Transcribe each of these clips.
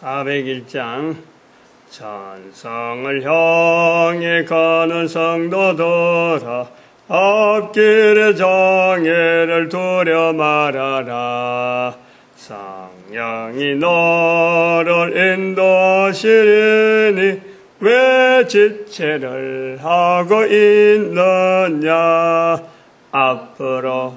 401장 천성을 향해 가는 성도들아 앞길의 장애를 두려 말아라. 성령이 너를 인도하시리니 왜 지체를 하고 있느냐. 앞으로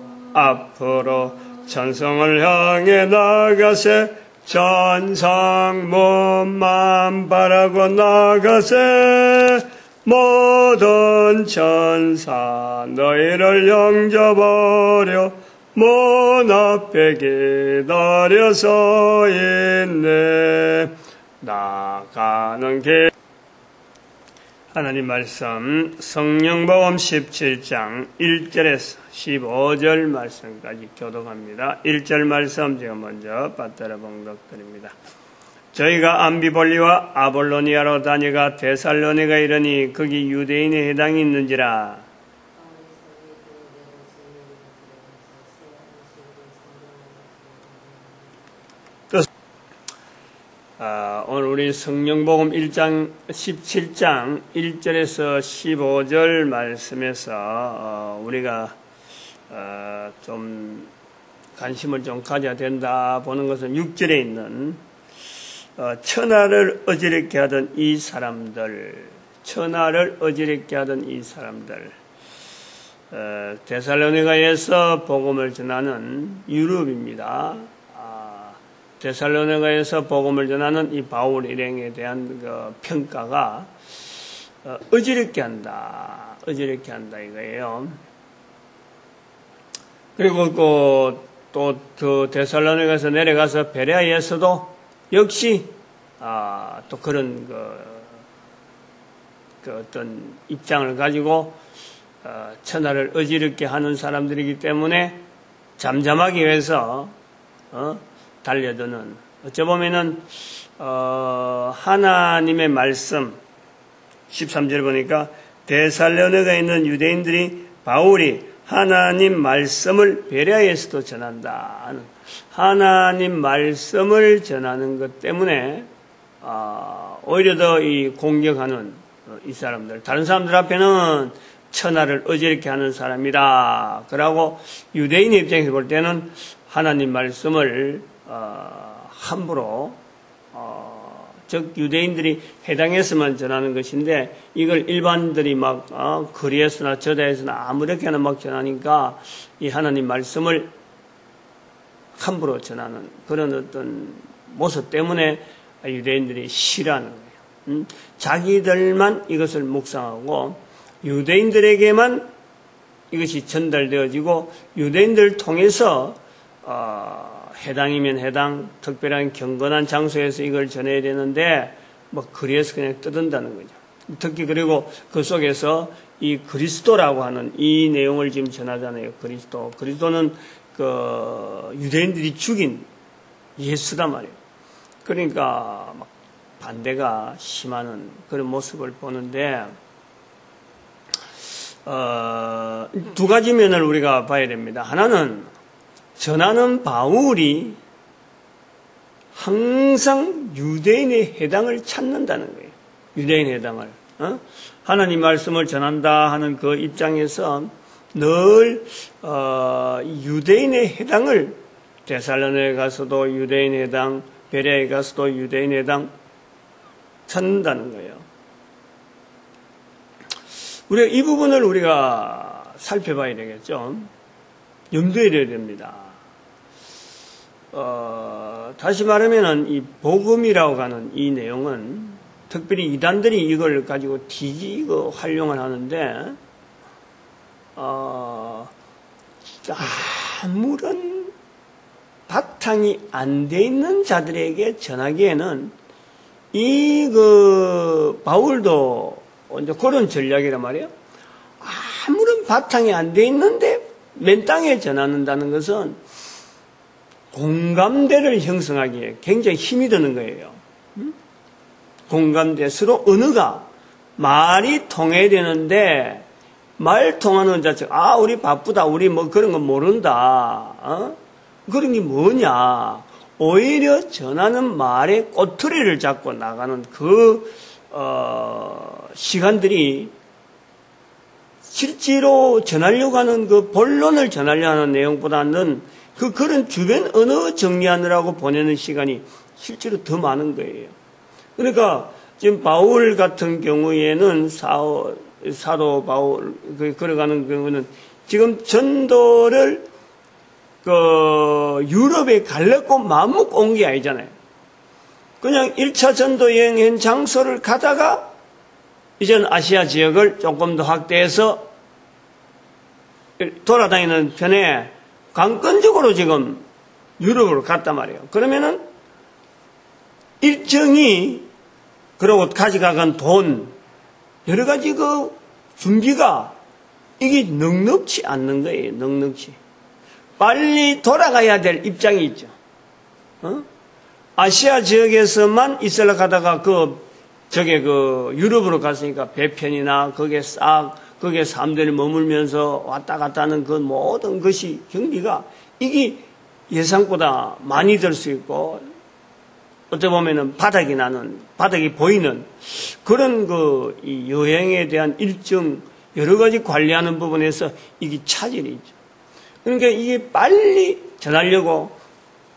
천성을 향해 나가세. 천상 몸만 바라고 나가세. 모든 천사 너희를 영접하려 문 앞에 기다려 서 있네. 나가는 길. 하나님 말씀 성령복음 17장 1절에서 15절 말씀까지 교독합니다. 1절 말씀 제가 먼저 받들어 봉독드립니다. 저희가 암비볼리와 아볼로니아로 다녀가 데살로니가 이르니 거기 유대인의 해당이 있는지라. 오늘 우리 성령복음 17장 1절에서 15절 말씀에서 우리가 좀 관심을 좀 가져야 된다 보는 것은 6절에 있는 천하를 어지럽게 하던 이 사람들, 데살로니가에서 복음을 전하는 유럽입니다. 데살로니가에서 복음을 전하는 이 바울 일행에 대한 그 평가가 어지럽게 한다 이거예요. 그리고 또 그 데살로니가에서 내려가서 베레아에서도 역시 또 그런 그 어떤 입장을 가지고 천하를 어지럽게 하는 사람들이기 때문에 잠잠하기 위해서 달려드는, 어찌 보면은 하나님의 말씀 13절 보니까 데살로니가에 있는 유대인들이 바울이 하나님 말씀을 베레아에서도 전한다 하는, 하나님 말씀을 전하는 것 때문에 오히려 더 이 공격하는 이 사람들, 다른 사람들 앞에는 천하를 어지럽게 하는 사람이다. 그러고 유대인의 입장에서 볼 때는 하나님 말씀을 함부로 즉 유대인들이 해당해서만 전하는 것인데 이걸 일반들이 막 거리에서나 저다에서나 아무렇게나 막 전하니까 이 하나님 말씀을 함부로 전하는 그런 어떤 모습 때문에 유대인들이 싫어하는 거예요. 자기들만 이것을 묵상하고 유대인들에게만 이것이 전달되어지고 유대인들을 통해서 해당이면 해당, 특별한 경건한 장소에서 이걸 전해야 되는데 뭐 거리에서 그냥 떠든다는 거죠. 특히 그리고 그 속에서 이 그리스도라고 하는 이 내용을 지금 전하잖아요. 그리스도는 그 유대인들이 죽인 예수단 말이에요. 그러니까 막 반대가 심하는 그런 모습을 보는데 두 가지 면을 우리가 봐야 됩니다. 하나는 전하는 바울이 항상 유대인의 해당을 찾는다는 거예요. 유대인의 해당을. 하나님 말씀을 전한다 하는 그 입장에서 늘 유대인의 해당을, 데살로니가에 가서도 유대인의 해당, 베레아에 가서도 유대인의 해당 찾는다는 거예요. 우리가 이 부분을 우리가 살펴봐야 되겠죠. 염두에 둬야 됩니다. 다시 말하면은 이 복음이라고 하는 이 내용은 특별히 이단들이 이걸 가지고 뒤지고 활용을 하는데 아무런 바탕이 안 돼 있는 자들에게 전하기에는 바울도 이제 그런 전략이란 말이에요. 아무런 바탕이 안 돼 있는데 맨 땅에 전하는다는 것은 공감대를 형성하기에 굉장히 힘이 드는 거예요. 공감대, 서로 언어가 말이 통해야 되는데 말 통하는 자체가 우리 바쁘다, 우리 뭐 그런 거 모른다, 그런 게 뭐냐, 오히려 전하는 말의 꼬투리를 잡고 나가는 그 시간들이 실제로 전하려고 하는 그 본론을 전하려고 하는 내용보다는 그런 주변 언어 정리하느라고 보내는 시간이 실제로 더 많은 거예요. 그러니까 지금 바울 같은 경우에는 사도 바울 걸어가는 경우는 지금 전도를 유럽에 가려고 마음먹고 온 게 아니잖아요. 그냥 1차 전도 여행한 장소를 가다가 이제는 아시아 지역을 조금 더 확대해서 돌아다니는 편에 관건적으로 지금 유럽으로 갔단 말이에요. 그러면은 일정이, 그리고 가져가간 돈, 여러 가지 그 준비가 이게 넉넉치 않는 거예요. 넉넉치. 빨리 돌아가야 될 입장이 있죠. 아시아 지역에서만 있으려 가다가 유럽으로 갔으니까 배편이나 거기에 사람들이 머물면서 왔다 갔다 하는 그 모든 것이 경비가 이게 예상보다 많이 들 수 있고, 어떻게 보면은 바닥이 보이는 그런 이 여행에 대한 일정, 여러 가지 관리하는 부분에서 이게 차질이 있죠. 그러니까 이게 빨리 전하려고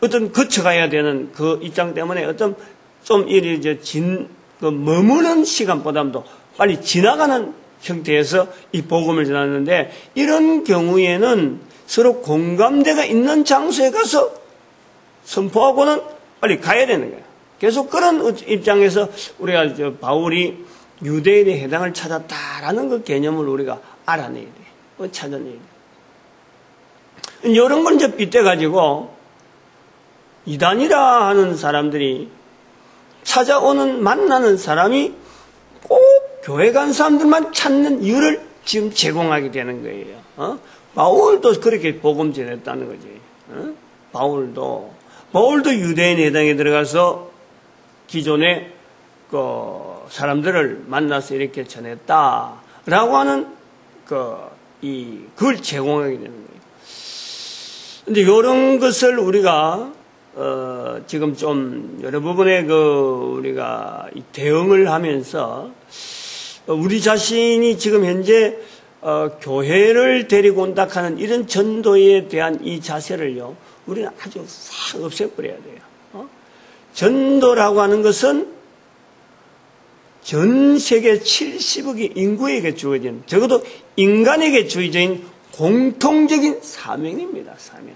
어떤 거쳐가야 되는 그 입장 때문에 어떤 좀 머무는 시간보다도 빨리 지나가는 형태에서 이 복음을 전하는데, 이런 경우에는 서로 공감대가 있는 장소에 가서 선포하고는 빨리 가야 되는 거예요. 계속 그런 입장에서 우리가 바울이 유대인의 해당을 찾았다라는 그 개념을 우리가 알아내야 돼요. 찾아내야 돼요. 이런 걸 이제 빗대가지고 이단이라 하는 사람들이 만나는 사람이 꼭 교회 간 사람들만 찾는 이유를 지금 제공하게 되는 거예요. 바울도 그렇게 복음 전했다는 거지. 바울도 유대인 회당에 들어가서 기존의 사람들을 만나서 이렇게 전했다라고 하는 그걸 제공하게 되는 거예요. 근데 이런 것을 우리가 지금 좀 여러 부분에 우리가 대응을 하면서 우리 자신이 지금 현재 교회를 데리고 온다 하는 이런 전도에 대한 이 자세를요, 우리는 아주 싹 없애버려야 돼요. 전도라고 하는 것은 전 세계 70억의 인구에게 주어진, 적어도 인간에게 주어진 공통적인 사명입니다. 사명.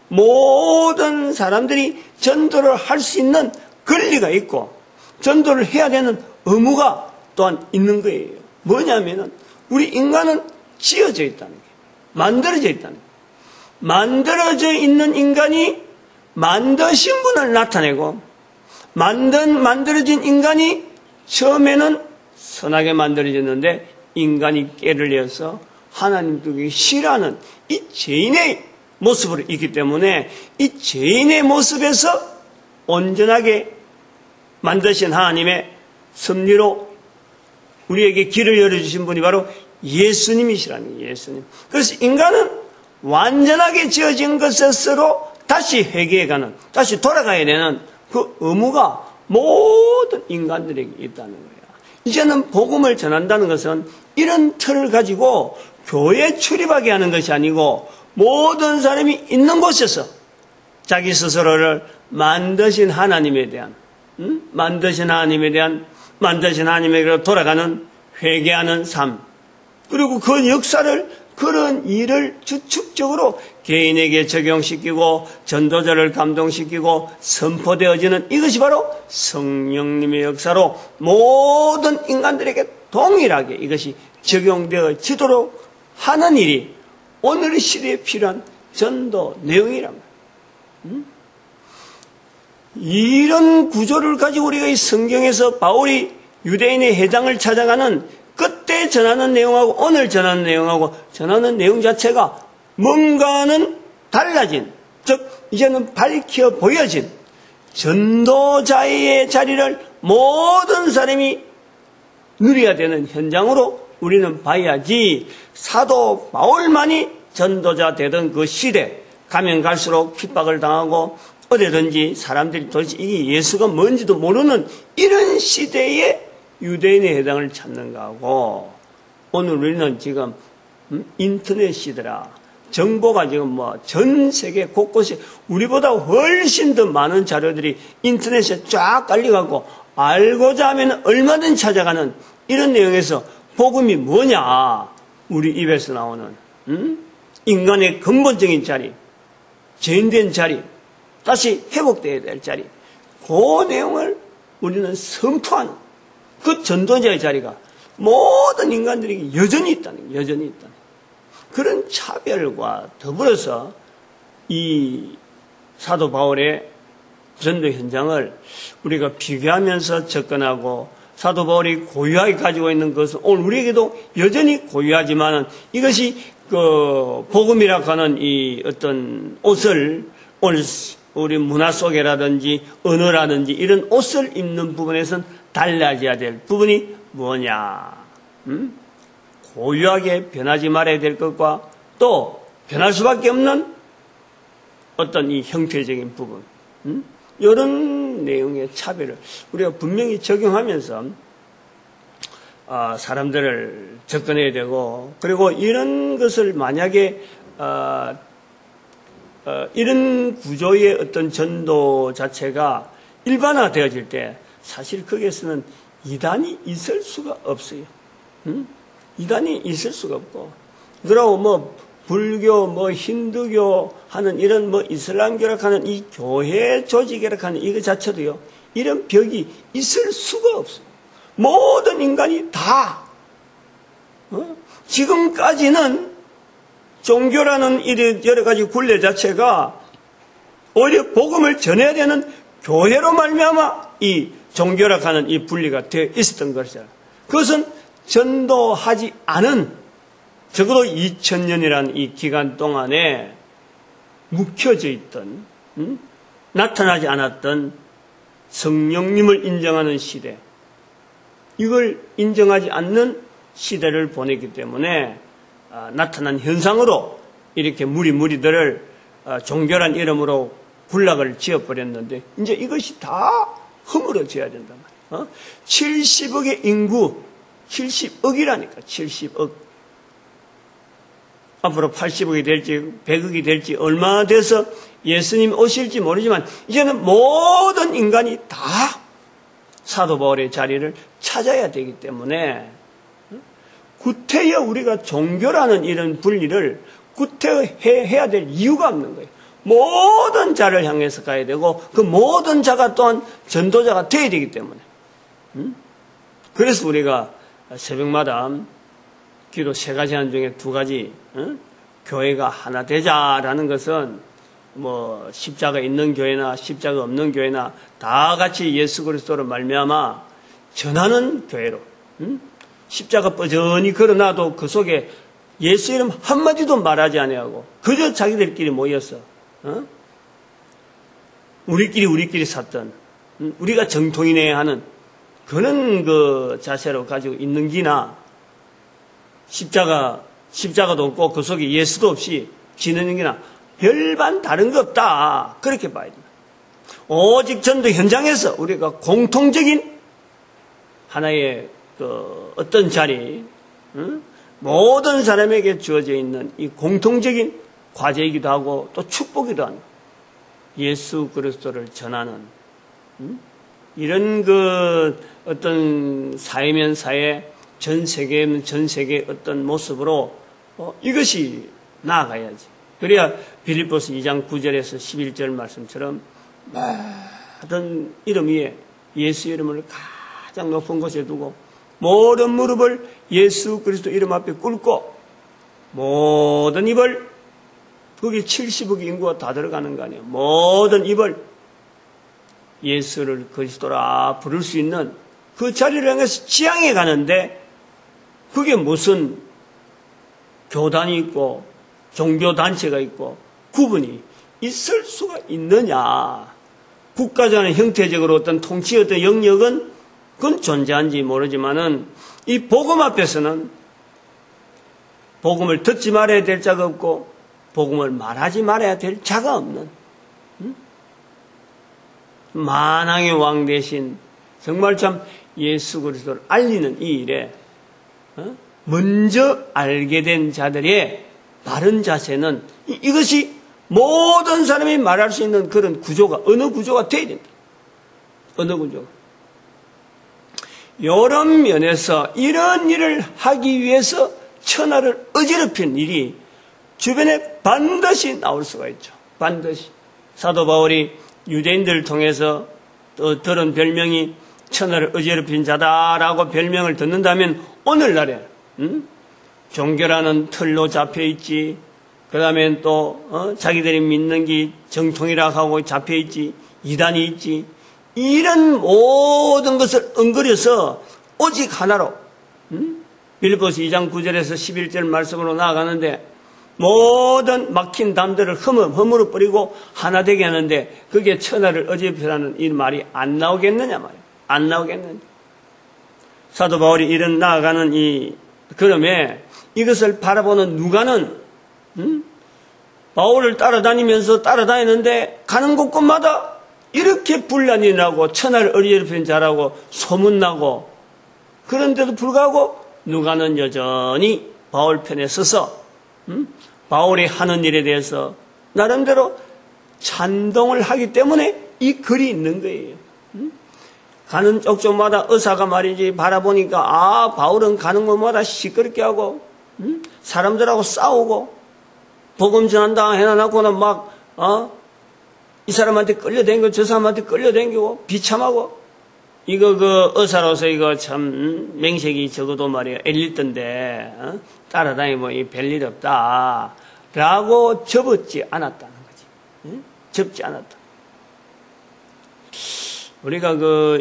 모든 사람들이 전도를 할 수 있는 권리가 있고 전도를 해야 되는 의무가 또한 있는 거예요. 뭐냐면은 우리 인간은 지어져 있다는 거예요. 만들어져 있다는 거예요. 만들어져 있는 인간이 만드신 분을 나타내고, 만들어진 인간이 처음에는 선하게 만들어졌는데 인간이 깨를 내어서 하나님께 싫어하는 이 죄인의 모습으로 있기 때문에 이 죄인의 모습에서 온전하게 만드신 하나님의 섭리로 우리에게 길을 열어주신 분이 바로 예수님이시라는 거예요. 예수님. 그래서 인간은 완전하게 지어진 것으로 다시 회개해가는, 다시 돌아가야 되는 그 의무가 모든 인간들에게 있다는 거예요. 이제는 복음을 전한다는 것은 이런 틀을 가지고 교회에 출입하게 하는 것이 아니고 모든 사람이 있는 곳에서 자기 스스로를 만드신 하나님에 대한 만드신 하나님에게로 돌아가는 회개하는 삶, 그리고 그 역사를, 그런 일을 주축적으로 개인에게 적용시키고 전도자를 감동시키고 선포되어지는 이것이 바로 성령님의 역사로 모든 인간들에게 동일하게 이것이 적용되어지도록 하는 일이 오늘 시대에 필요한 전도 내용이란 말이에요. 이런 구조를 가지고 우리가 이 성경에서 바울이 유대인의 회당을 찾아가는 그때 전하는 내용하고 오늘 전하는 내용하고 전하는 내용 자체가 뭔가는 달라진, 즉 이제는 밝혀 보여진 전도자의 자리를 모든 사람이 누려야 되는 현장으로 우리는 봐야지, 사도 바울만이 전도자 되던 그 시대, 가면 갈수록 핍박을 당하고 어디든지 사람들이 도대체 이게 예수가 뭔지도 모르는 이런 시대에 유대인의 해당을 찾는가 하고, 오늘 우리는 지금 인터넷 시대라 정보가 지금 뭐 전 세계 곳곳에 우리보다 훨씬 더 많은 자료들이 인터넷에 쫙 깔려가고 알고자 하면 얼마든 찾아가는 이런 내용에서 복음이 뭐냐, 우리 입에서 나오는 인간의 근본적인 자리, 죄인된 자리, 다시 회복되어야 될 자리, 그 내용을 우리는 선포하는 그 전도자의 자리가 모든 인간들에게 여전히 있다는 거예요. 여전히 있다는 거예요. 그런 차별과 더불어서 이 사도 바울의 전도 현장을 우리가 비교하면서 접근하고, 사도 바울이 고유하게 가지고 있는 것은 오늘 우리에게도 여전히 고유하지만은 이것이 그 복음이라고 하는 이 어떤 옷을 오늘 우리 문화 속에라든지 언어라든지 이런 옷을 입는 부분에서는 달라져야 될 부분이 뭐냐? 고유하게 변하지 말아야 될 것과 또 변할 수밖에 없는 어떤 이 형태적인 부분, 이런 내용의 차별을 우리가 분명히 적용하면서 사람들을 접근해야 되고, 그리고 이런 것을 만약에 이런 구조의 어떤 전도 자체가 일반화되어질 때 사실 거기에서는 이단이 있을 수가 없어요. 이단이 있을 수가 없고, 그러고 뭐 불교, 뭐 힌두교 하는 이런 뭐 이슬람교라고 하는 이 교회 조직이라고 하는 이거 자체도요, 이런 벽이 있을 수가 없어요. 모든 인간이 다 지금까지는 종교라는 이런 여러 가지 굴레 자체가 오히려 복음을 전해야 되는 교회로 말미암아 이 종교라고 하는 이 분리가 되어 있었던 것이잖아요. 그것은 전도하지 않은 적어도 2000년이라는 이 기간 동안에 묵혀져 있던, 나타나지 않았던 성령님을 인정하는 시대, 이걸 인정하지 않는 시대를 보냈기 때문에 나타난 현상으로 이렇게 무리들을 종교란 이름으로 군락을 지어버렸는데, 이제 이것이 다 허물어져야 된단 말이에요. 70억의 인구, 70억이라니까, 70억. 앞으로 80억이 될지 100억이 될지 얼마나 돼서 예수님 오실지 모르지만 이제는 모든 인간이 다 사도 바울의 자리를 찾아야 되기 때문에 구태여 우리가 종교라는 이런 분리를 구태해야 될 이유가 없는 거예요. 모든 자를 향해서 가야 되고 그 모든 자가 또한 전도자가 되어야 되기 때문에. 그래서 우리가 새벽마다 기도 3가지 한 중에 2가지, 교회가 하나 되자라는 것은 뭐 십자가 있는 교회나 십자가 없는 교회나 다 같이 예수 그리스도로 말미암아 전하는 교회로, 십자가 뻐전히 걸어놔도 그 속에 예수 이름 한마디도 말하지 아니하고 그저 자기들끼리 모여서 우리끼리 샀던, 우리가 정통이네 하는 그런 그 자세로 가지고 있는 기나, 십자가도 없고 그 속에 예수도 없이 지내는 기나 별반 다른 거 없다, 그렇게 봐야 됩니다. 오직 전도 현장에서 우리가 공통적인 하나의 그 어떤 자리, 모든 사람에게 주어져 있는 이 공통적인 과제이기도 하고 또 축복이기도 한 예수 그리스도를 전하는 이런 그 어떤 사회면 사회, 전 세계면 전 세계의 어떤 모습으로 이것이 나아가야지. 그래야 빌립보서 2장 9절에서 11절 말씀처럼 모든 이름 위에 예수 이름을 가장 높은 곳에 두고 모든 무릎을 예수 그리스도 이름 앞에 꿇고 모든 입을, 거기 70억 인구가 다 들어가는 거 아니에요. 모든 입을 예수를 그리스도라 부를 수 있는 그 자리를 향해서 지향해 가는데, 그게 무슨 교단이 있고 종교단체가 있고 구분이 있을 수가 있느냐. 국가적인 형태적으로 어떤 통치의 어떤 영역은 그건 존재한지 모르지만은 이 복음 앞에서는 복음을 듣지 말아야 될 자가 없고 복음을 말하지 말아야 될 자가 없는, 만왕의 왕 대신 정말 참 예수 그리스도를 알리는 이 일에 먼저 알게 된 자들의 바른 자세는 이것이 모든 사람이 말할 수 있는 그런 구조가 어느 구조가 되어야 됩니다. 어느 구조가. 여러 면에서 이런 일을 하기 위해서 천하를 어지럽힌 일이 주변에 반드시 나올 수가 있죠. 반드시. 사도 바울이 유대인들을 통해서 또 들은 별명이 천하를 어지럽힌 자다라고 별명을 듣는다면 오늘날에 종교라는 틀로 잡혀있지, 그 다음에 또 자기들이 믿는 게 정통이라고 하고 잡혀있지, 이단이 있지, 이런 모든 것을 엉거려서 오직 하나로 빌립보서 2장 9절에서 11절 말씀으로 나아가는데 모든 막힌 담들을 허물어 버리고 하나 되게 하는데 그게 천하를 어지럽히라는 이 말이 안 나오겠느냐 말이에요. 안 나오겠느냐. 사도 바울이 이런 나아가는 이 그럼에 이것을 바라보는 누가는 바울을 따라다니는데 가는 곳곳마다 이렇게 분란이 나고 천하를 어지럽힌 자라고 소문나고 그런데도 불구하고 누가는 여전히 바울 편에 서서 바울이 하는 일에 대해서 나름대로 찬동을 하기 때문에 이 글이 있는 거예요. 가는 쪽쪽마다 의사가 말이지 바라보니까 바울은 가는 곳마다 시끄럽게 하고 사람들하고 싸우고 복음 전한다 해놔놓고는 막 이 사람한테 끌려댕기고 저 사람한테 끌려댕기고 비참하고 이거 그 의사로서 이거 참 맹색이 적어도 말이야 엘리트인데 따라다니면 이 별일 없다라고 접었지 않았다는 거지. 접지 않았다. 우리가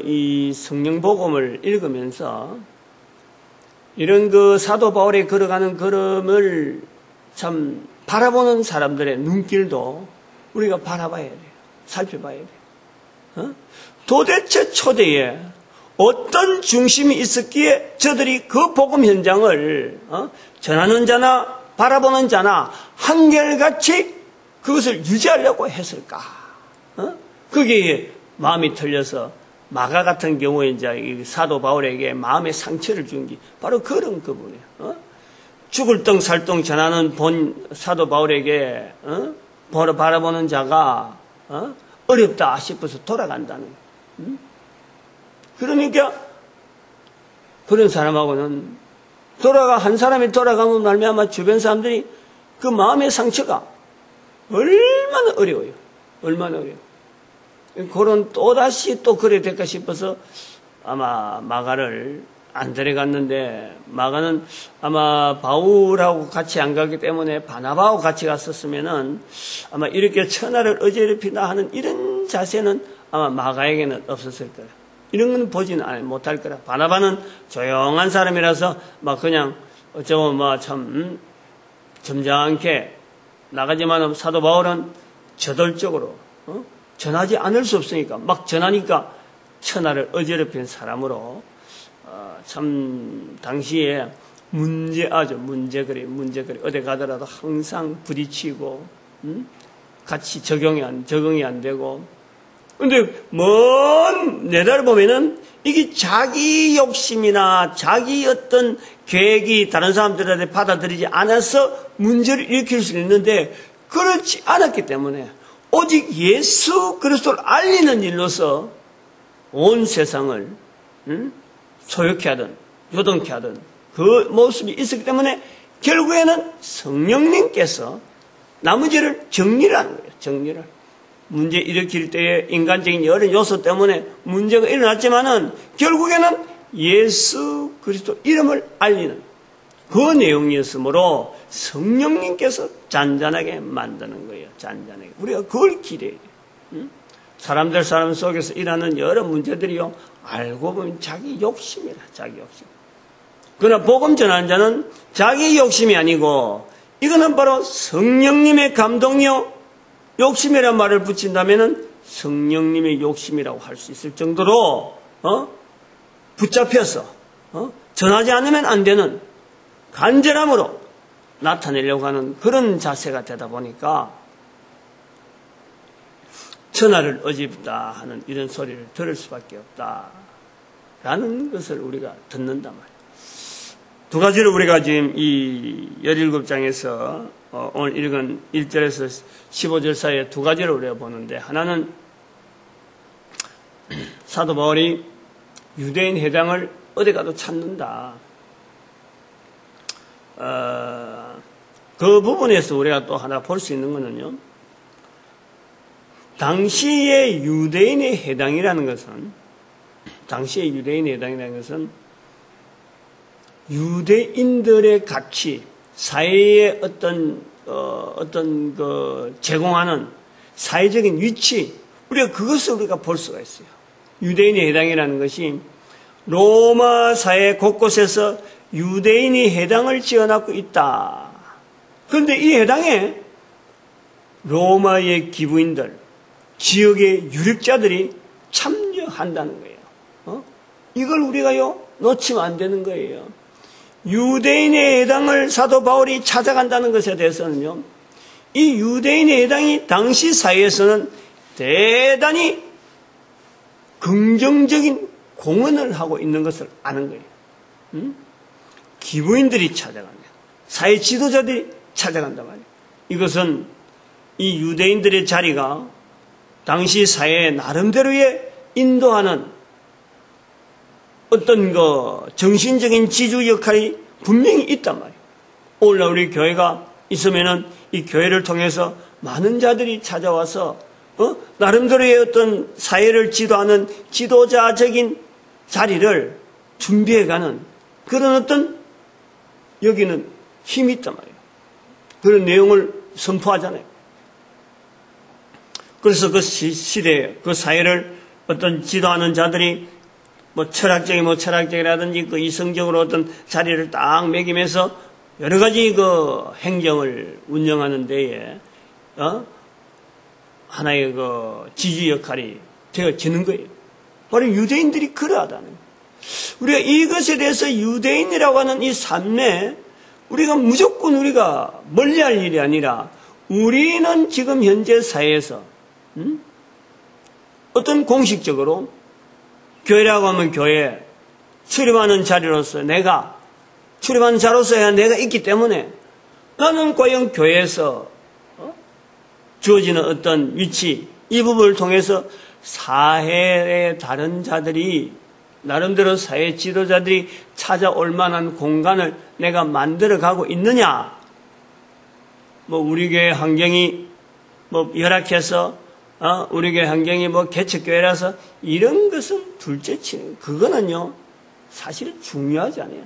이 성령 복음을 읽으면서 이런 그 사도 바울이 걸어가는 걸음을 참 바라보는 사람들의 눈길도 우리가 바라봐야 돼요. 살펴봐야 돼요. 도대체 초대에 어떤 중심이 있었기에 저들이 그 복음 현장을 전하는 자나 바라보는 자나 한결같이 그것을 유지하려고 했을까? 그게 마음이 틀려서 마가 같은 경우에 이제 사도 바울에게 마음의 상처를 준 게 바로 그런 부분이에요. 죽을 덩 살덩 전하는 본 사도 바울에게 바라보는 자가 어렵다 싶어서 돌아간다는 거예요. 그러니까 그런 사람하고는 한 사람이 돌아가면 말미암아 주변 사람들이 그 마음의 상처가 얼마나 어려워요. 얼마나 어려워요. 그런 또다시 또 그래 될까 싶어서 아마 마가를 안 데려갔는데 마가는 아마 바울하고 같이 안 가기 때문에 바나바하고 같이 갔었으면은 아마 이렇게 천하를 어지럽히다 하는 이런 자세는 아마 마가에게는 없었을 거예요. 이런 건 보지는 못할 거라. 바나바는 조용한 사람이라서 막 그냥 어쩌면 뭐 참 점잖게 나가지만 사도 바울은 저돌적으로 전하지 않을 수 없으니까 막 전하니까 천하를 어지럽힌 사람으로 참 당시에 문제거리 어디 가더라도 항상 부딪히고 같이 적응이 안 되고 근데 먼 내다보면은 이게 자기 욕심이나 자기 어떤 계획이 다른 사람들한테 받아들이지 않아서 문제를 일으킬 수 있는데 그렇지 않았기 때문에 오직 예수 그리스도를 알리는 일로서 온 세상을 소욕케 하든 요동케 하든 그 모습이 있었기 때문에 결국에는 성령님께서 나머지를 정리를 하는 거예요. 정리를. 문제 일으킬 때에 인간적인 여러 요소 때문에 문제가 일어났지만은 결국에는 예수 그리스도 이름을 알리는 그 내용이었으므로 성령님께서 잔잔하게 만드는 거예요. 잔잔하게. 우리가 그걸 기대해야 돼요. 사람 속에서 일하는 여러 문제들이요. 알고 보면 자기 욕심이다. 자기 욕심. 그러나 복음 전하는 자는 자기 욕심이 아니고 이거는 바로 성령님의 감동이요. 욕심이란 말을 붙인다면은 성령님의 욕심이라고 할 수 있을 정도로 붙잡혀서 전하지 않으면 안 되는 간절함으로 나타내려고 하는 그런 자세가 되다 보니까 천하를 어집다 하는 이런 소리를 들을 수밖에 없다라는 것을 우리가 듣는단 말이에요. 두 가지를 우리가 지금 이 17장에서 오늘 읽은 1절에서 15절 사이에 두 가지를 우리가 보는데, 하나는 사도 바울이 유대인 회당을 어디 가도 찾는다. 그 부분에서 우리가 또 하나 볼 수 있는 것은요, 당시의 유대인의 회당이라는 것은 유대인들의 가치, 사회의 어떤 제공하는 사회적인 위치, 우리가 볼 수가 있어요. 유대인의 회당이라는 것이 로마 사회 곳곳에서 유대인이 회당을 지어놨고 있다. 그런데 이 회당에 로마의 기부인들, 지역의 유력자들이 참여한다는 거예요. 이걸 우리가요, 놓치면 안 되는 거예요. 유대인의 회당을 사도 바울이 찾아간다는 것에 대해서는요, 이 유대인의 회당이 당시 사회에서는 대단히 긍정적인 공헌을 하고 있는 것을 아는 거예요. 기부인들이 찾아간다. 사회 지도자들이 찾아간단 말이에요. 이것은 이 유대인들의 자리가 당시 사회의 나름대로의 인도하는 어떤 정신적인 지주 역할이 분명히 있단 말이에요. 오늘날 우리 교회가 있으면은 이 교회를 통해서 많은 자들이 찾아와서 나름대로의 어떤 사회를 지도하는 지도자적인 자리를 준비해가는 그런 어떤 여기는 힘이 있단 말이에요. 그런 내용을 선포하잖아요. 그래서 그 시대에 그 사회를 어떤 지도하는 자들이 철학적이라든지 그 이성적으로 어떤 자리를 딱 매기면서 여러 가지 그 행정을 운영하는 데에 하나의 그 지주 역할이 되어지는 거예요. 바로 유대인들이 그러하다는 거예요. 우리가 이것에 대해서 유대인이라고 하는 이 삶에 우리가 무조건 우리가 멀리할 일이 아니라, 우리는 지금 현재 사회에서 어떤 공식적으로 교회라고 하면 교회 출입하는 자리로서 출입하는 자로서야 내가 있기 때문에 나는 과연 교회에서 주어지는 어떤 위치, 이 부분을 통해서 사회의 다른 자들이 나름대로 사회 지도자들이 찾아올 만한 공간을 내가 만들어가고 있느냐? 우리 교회 환경이 열악해서 우리 교회 환경이 개척교회라서 이런 것은 둘째치는, 그거는요 사실 중요하지 않아요.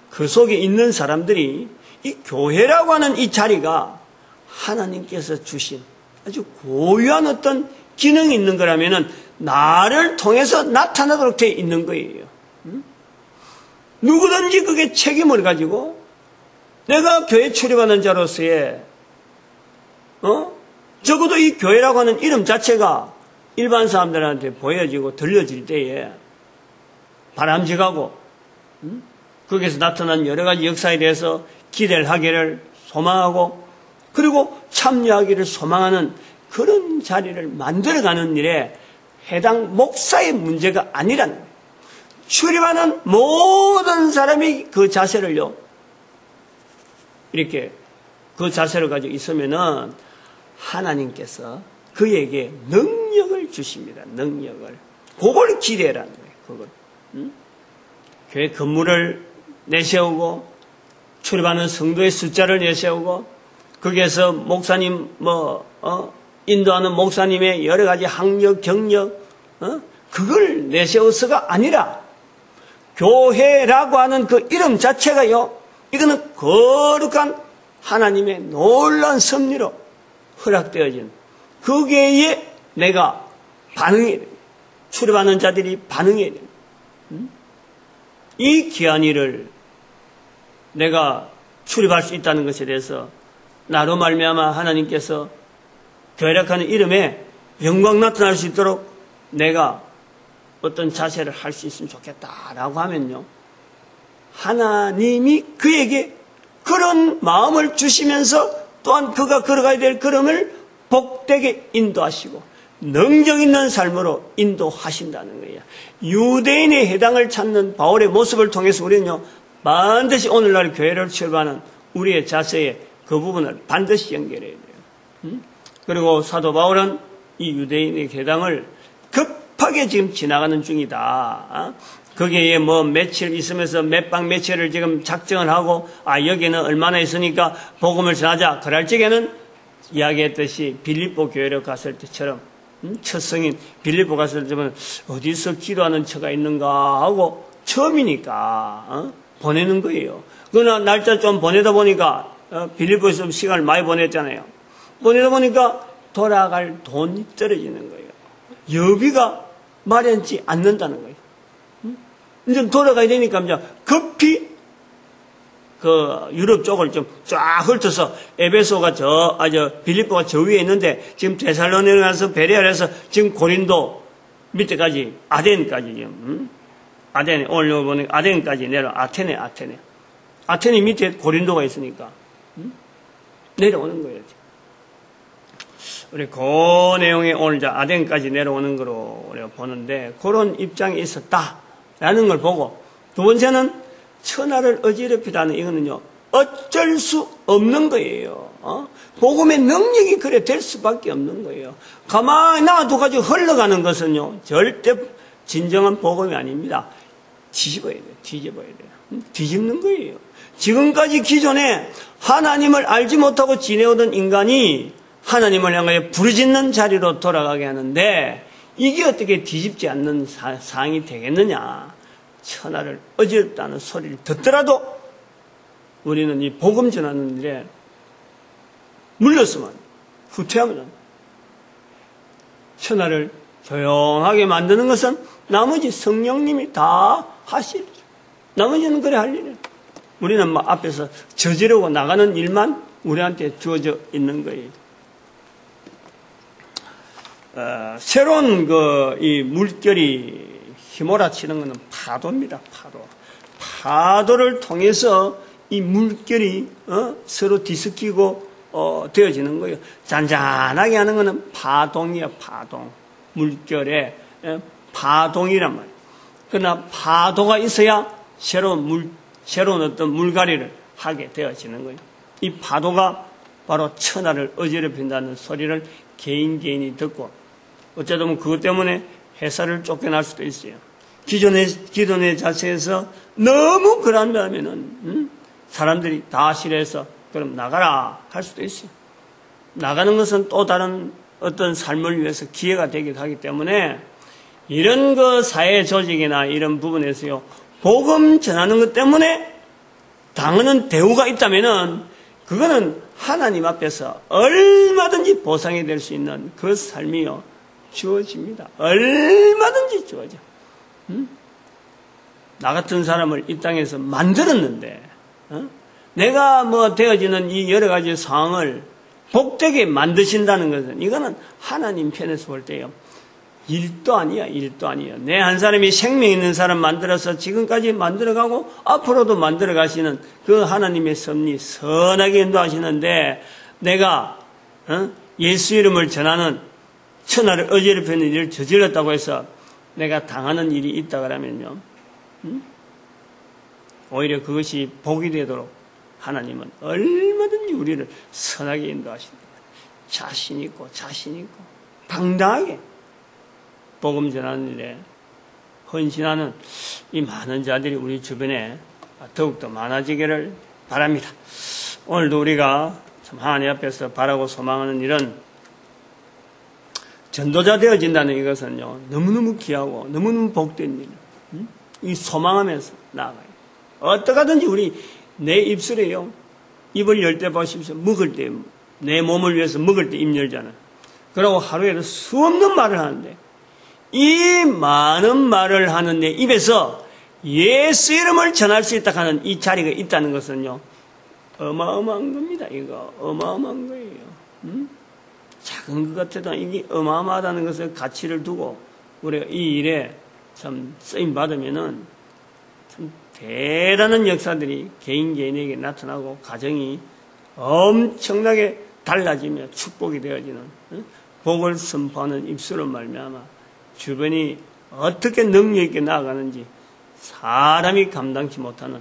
그 속에 있는 사람들이 이 교회라고 하는 이 자리가 하나님께서 주신 아주 고유한 어떤 기능이 있는 거라면은 나를 통해서 나타나도록 되어 있는 거예요. 누구든지 그게 책임을 가지고 내가 교회 출입하는 자로서의 적어도 이 교회라고 하는 이름 자체가 일반 사람들한테 보여지고 들려질 때에 바람직하고 거기에서 나타난 여러 가지 역사에 대해서 기대를 하기를 소망하고, 그리고 참여하기를 소망하는 그런 자리를 만들어가는 일에 해당 목사의 문제가 아니라는 거예요. 출입하는 모든 사람이 그 자세를요, 이렇게 그 자세를 가지고 있으면은 하나님께서 그에게 능력을 주십니다. 능력을. 그걸 기대라는 거예요. 그걸. 교회 건물을 내세우고 출입하는 성도의 숫자를 내세우고 거기에서 목사님 인도하는 목사님의 여러 가지 학력, 경력 그걸 내세워서가 아니라 교회라고 하는 그 이름 자체가요, 이거는 거룩한 하나님의 놀라운 섭리로 허락되어진 거기에 내가 반응해야 됩니다. 출입하는 자들이 반응해야 됩니다. 이 귀한 일을 내가 출입할 수 있다는 것에 대해서 나로 말미암아 하나님께서 교회라는 이름에 영광 나타날 수 있도록 내가 어떤 자세를 할 수 있으면 좋겠다라고 하면요, 하나님이 그에게 그런 마음을 주시면서 또한 그가 걸어가야 될 걸음을 복되게 인도하시고 능력 있는 삶으로 인도하신다는 거예요. 유대인의 해당을 찾는 바울의 모습을 통해서 우리는요, 반드시 오늘날 교회를 출발하는 우리의 자세에 그 부분을 반드시 연결해야 돼요. 그리고 사도 바울은 이 유대인의 해당을 급하게 지금 지나가는 중이다. 거기에 뭐 며칠 있으면서 몇 박 며칠을 지금 작정을 하고, 여기는 얼마나 있으니까 복음을 전하자. 그럴 적에는 이야기했듯이 빌립보 교회를 갔을 때처럼, 첫 성인 빌립보 갔을 때면 어디서 기도하는 처가 있는가 하고 처음이니까 보내는 거예요. 그러나 날짜 좀 보내다 보니까 빌립보에서 시간을 많이 보냈잖아요. 보내다 보니까 돌아갈 돈이 떨어지는 거예요. 여비가 마련치 않는다는 거예요. 이제 돌아가야 되니까 이제 급히 그 유럽 쪽을 좀 쫙 훑어서 에베소가 빌립보가 저 위에 있는데 지금 데살로니가에 가서 베레아를 해서 지금 고린도 밑에까지 아덴까지 지금 아덴 오늘 보니 아덴까지 내려 아테네 밑에 고린도가 있으니까 내려오는 거예요. 우리 그 내용이 오늘 아덴까지 내려오는 거로 우리가 보는데 그런 입장이 있었다라는 걸 보고, 두 번째는 천하를 어지럽히다는 이거는요, 어쩔 수 없는 거예요. 복음의 능력이 그래 될 수밖에 없는 거예요. 가만히 놔둬가지고 흘러가는 것은요, 절대 진정한 복음이 아닙니다. 뒤집어야 돼요. 뒤집는 거예요. 지금까지 기존에 하나님을 알지 못하고 지내오던 인간이 하나님을 향하여 부르짖는 자리로 돌아가게 하는데, 이게 어떻게 뒤집지 않는 상황이 되겠느냐. 천하를 어지럽다는 소리를 듣더라도 우리는 이 복음 전하는 일에 물렀으면, 후퇴하면 천하를 조용하게 만드는 것은 나머지 성령님이 다 하시죠. 나머지는 그래 할 일이에요. 우리는 막 앞에서 저지르고 나가는 일만 우리한테 주어져 있는 거예요. 새로운 이 물결이 휘몰아치는 것은 파도입니다. 파도를 통해서 이 물결이 서로 뒤섞이고 되어지는 거예요. 잔잔하게 하는 것은 파동이에요. 파동. 물결의 파동이란 말이에요. 그러나 파도가 있어야 새로운 어떤 물갈이를 하게 되어지는 거예요. 이 파도가 바로 천하를 어지럽힌다는 소리를 개인이 듣고, 어쩌면 그것 때문에 회사를 쫓겨날 수도 있어요. 기존의 자체에서 너무 그런다면은 사람들이 다 싫어해서 그럼 나가라 할 수도 있어요. 나가는 것은 또 다른 어떤 삶을 위해서 기회가 되기도 하기 때문에, 이런 사회 조직이나 이런 부분에서요, 복음 전하는 것 때문에 당하는 대우가 있다면은 그거는 하나님 앞에서 얼마든지 보상이 될 수 있는 그 삶이요, 주어집니다. 얼마든지 주어져. 나 같은 사람을 이 땅에서 만들었는데, 내가 되어지는 이 여러 가지 상황을 복되게 만드신다는 것은, 이거는 하나님 편에서 볼 때요, 일도 아니야. 내 한 사람이 생명 있는 사람 만들어서 지금까지 만들어가고 앞으로도 만들어가시는 그 하나님의 섭리 선하게 인도하시는데, 내가 예수 이름을 전하는 천하를 어지럽히는 일을 저질렀다고 해서 내가 당하는 일이 있다 그러면요, 오히려 그것이 복이 되도록 하나님은 얼마든지 우리를 선하게 인도하십니다. 자신 있고 당당하게 복음 전하는 일에 헌신하는 이 많은 자들이 우리 주변에 더욱더 많아지기를 바랍니다. 오늘도 우리가 참 하나님 앞에서 바라고 소망하는 일은, 전도자 되어진다는 이것은요, 너무너무 귀하고 너무너무 복된 일. 이 소망하면서 나아가요. 어떡하든지 우리 내 입술에요, 입을 열 때 보십시오. 먹을 때, 내 몸을 위해서 먹을 때 입 열잖아요. 그러고 하루에도 수없는 말을 하는데, 이 많은 말을 하는 내 입에서 예수 이름을 전할 수 있다 하는 이 자리가 있다는 것은요, 어마어마한 겁니다. 이거 어마어마한 거예요. 작은 것 같아도 이게 어마어마하다는 것을 가치를 두고 우리가 이 일에 참 쓰임 받으면은 참 대단한 역사들이 개인에게 나타나고 가정이 엄청나게 달라지며 축복이 되어지는 복을 선포하는 입술로 말미암아 주변이 어떻게 능력 있게 나아가는지 사람이 감당치 못하는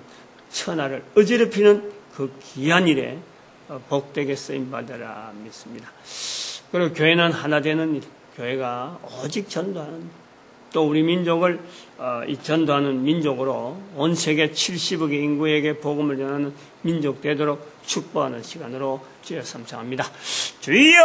천하를 어지럽히는 그 귀한 일에 복되게 쓰임받으라 믿습니다. 그리고 교회는 하나 되는 일, 교회가 오직 전도하는 일, 또 우리 민족을 이 전도하는 민족으로 온 세계 70억의 인구에게 복음을 전하는 민족 되도록 축복하는 시간으로 주여 삼창합니다. 주여!